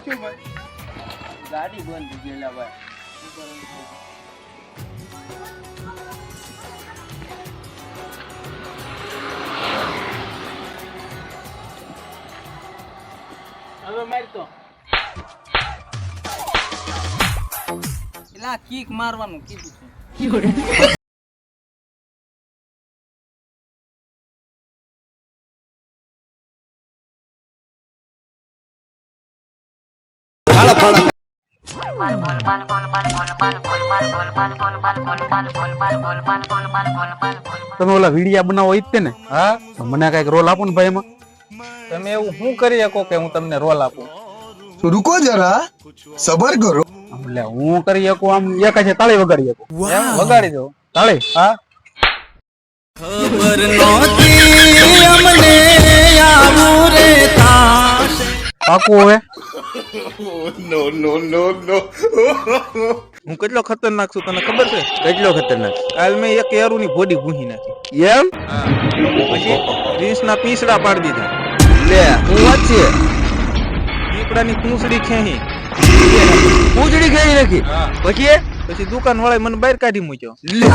શું ભાઈ ગાડી બંધ થઈ ગયેલા ભાઈ હવે મારતો એલા કિક મારવાનું કીધું છે તમે ઓલા વિડિયા બનાવો ઈ જ ને? હા, મને કઈક રોલ આપો ને ભાઈ એમાં. તમે એવું શું કરી શકો કે હું તમને રોલ આપું? तो रुको जरा सबर करो એટલે હું કરી શકું આમ એક છે તાળી વગાડી શકું. એમ વગાડી દો તાળી? હા ખબર નહોતી અમને આવું રે થાશે. પાકું હવે? હું કેટલો ખતરનાક છું તને ખબર છે? કેટલો ખતરનાક? કાલ મેં એક એરુની બોડી ભૂંસી નાખી. એમ? પછી રીંછના પીંછડા પાડી દીધા. લે હું વાત છે. દીપડાની પૂંછડી ખેંચી. પૂંછડી ખાઈ નાખી. પછી પછી દુકાન વાળાએ મને બહાર કાઢી મૂક્યો. લે